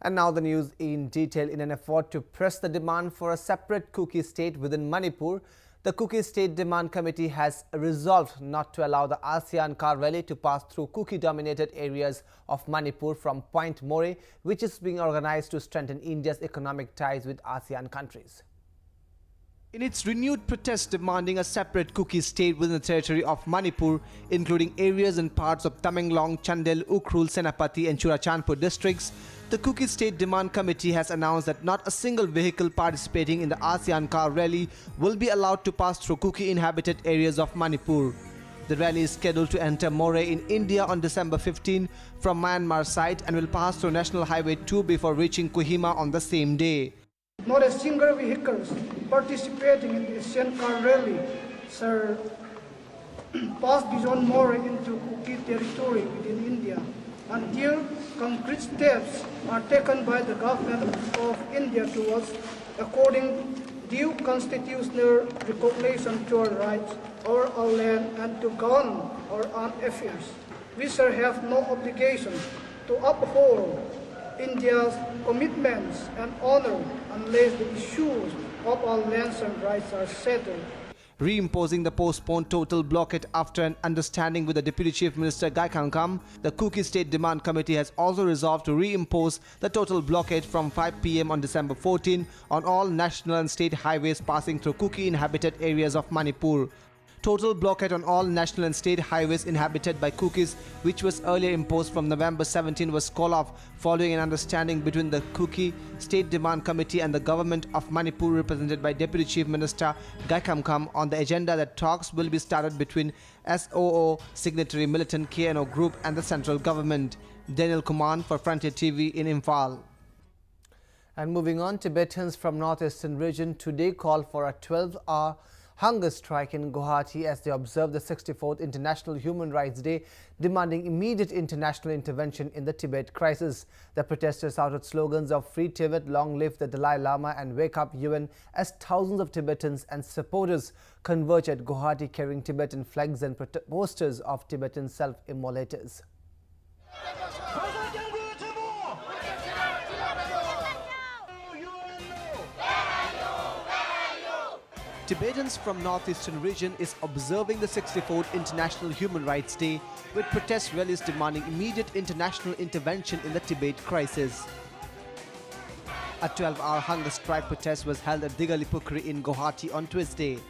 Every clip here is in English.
And now the news in detail. In an effort to press the demand for a separate Kuki state within Manipur, the Kuki State Demand Committee has resolved not to allow the ASEAN car rally to pass through Kuki-dominated areas of Manipur from Point More, which is being organized to strengthen India's economic ties with ASEAN countries. In its renewed protest demanding a separate Kuki state within the territory of Manipur, including areas and parts of Tamenglong, Chandel, Ukhrul, Senapati and Churachandpur districts, the Kuki State Demand Committee has announced that not a single vehicle participating in the ASEAN car rally will be allowed to pass through Kuki-inhabited areas of Manipur. The rally is scheduled to enter More in India on December 15 from Myanmar side and will pass through National Highway 2 before reaching Kohima on the same day. Not a single vehicle participating in the ASEAN car rally, sir, passed beyond More into Kuki territory within India until concrete steps are taken by the government of India towards according due constitutional recognition to our rights over our land and to govern our own affairs. We shall have no obligation to uphold India's commitments and honor unless the issues of our lands and rights are settled. Reimposing the postponed total blockade after an understanding with the Deputy Chief Minister Gaikangkam, the Kuki State Demand Committee has also resolved to reimpose the total blockade from 5 p.m. on December 14 on all national and state highways passing through Kuki-inhabited areas of Manipur. Total blockade on all national and state highways inhabited by Kukis, which was earlier imposed from November 17, was called off following an understanding between the Kuki State Demand Committee and the government of Manipur, represented by Deputy Chief Minister Gaikangkam, on the agenda that talks will be started between SOO signatory militant KNO group and the central government. Daniel Kuman for Frontier TV in Imphal. And moving on, Tibetans from northeastern region today called for a 12-hour hunger strike in Guwahati as they observe the 64th International Human Rights Day, demanding immediate international intervention in the Tibet crisis. The protesters shouted slogans of "Free Tibet, Long Live the Dalai Lama" and "Wake Up UN" as thousands of Tibetans and supporters converge at Guwahati carrying Tibetan flags and posters of Tibetan self-immolators. Tibetans from northeastern region is observing the 64th International Human Rights Day with protest rallies demanding immediate international intervention in the Tibet crisis. A 12-hour hunger strike protest was held at Digalipukri in Guwahati on Tuesday.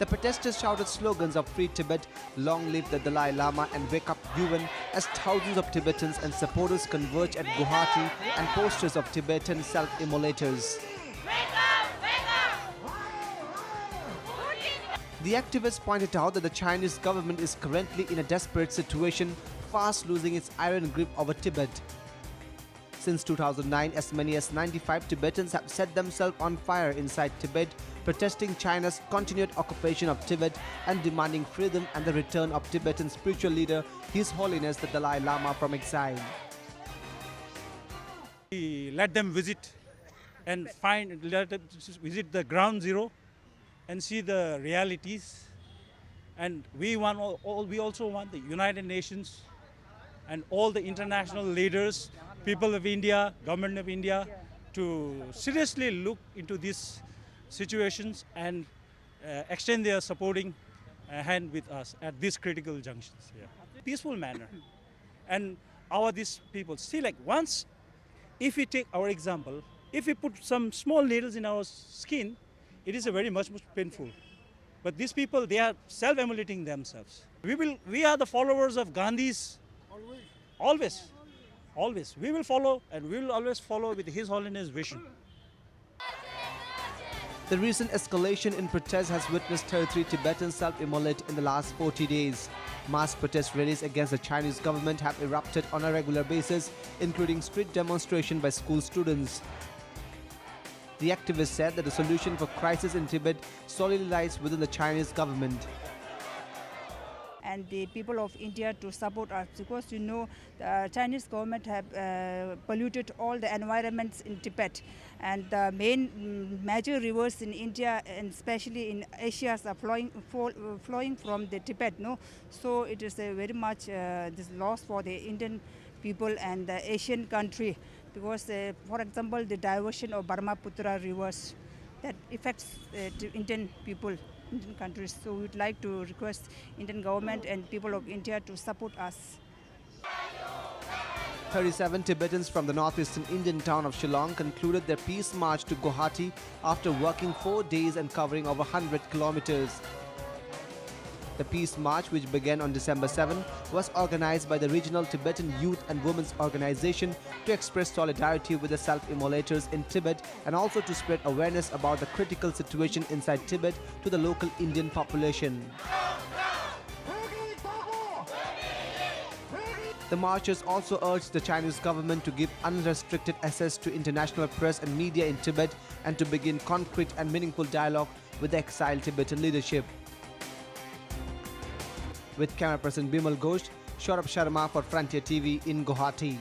The protesters shouted slogans of "Free Tibet, Long Live the Dalai Lama" and "Wake Up UN" as thousands of Tibetans and supporters converge at Guwahati and posters of Tibetan self-immolators. The activists pointed out that the Chinese government is currently in a desperate situation, fast losing its iron grip over Tibet. Since 2009, as many as 95 Tibetans have set themselves on fire inside Tibet, protesting China's continued occupation of Tibet and demanding freedom and the return of Tibetan spiritual leader, His Holiness the Dalai Lama, from exile. Let them visit and let them visit the ground zero and see the realities, and we also want the United Nations and all the international leaders, people of India, government of India, to seriously look into these situations and extend their supporting hand with us at these critical junctions. Peaceful manner, and these people see, like, once, if we take our example, if we put some small needles in our skin, it is a very much painful. But these people, they are self-immolating themselves. We are the followers of Gandhi's. Always. We will follow, and we will always follow with His Holiness' vision. The recent escalation in protests has witnessed 33 Tibetans self-immolate in the last 40 days. Mass protest rallies against the Chinese government have erupted on a regular basis, including street demonstrations by school students. The activists said that the solution for crisis in Tibet solely lies within the Chinese government. And the people of India to support us, because the Chinese government have polluted all the environments in Tibet, and the main major rivers in India and especially in Asia are flowing from the Tibet. So it is a very much this loss for the Indian people and the Asian country, because, for example, the diversion of Brahmaputra rivers that affects Indian people, Indian countries. So we would like to request Indian government and people of India to support us. 37 Tibetans from the northeastern Indian town of Shillong concluded their peace march to Guwahati after working 4 days and covering over 100 kilometers. The peace march, which began on December 7, was organized by the regional Tibetan Youth and Women's Organization to express solidarity with the self-immolators in Tibet and also to spread awareness about the critical situation inside Tibet to the local Indian population. The marchers also urged the Chinese government to give unrestricted access to international press and media in Tibet and to begin concrete and meaningful dialogue with the exiled Tibetan leadership. With camera person Bimal Ghosh, Saurabh Sharma for Frontier TV in Guwahati.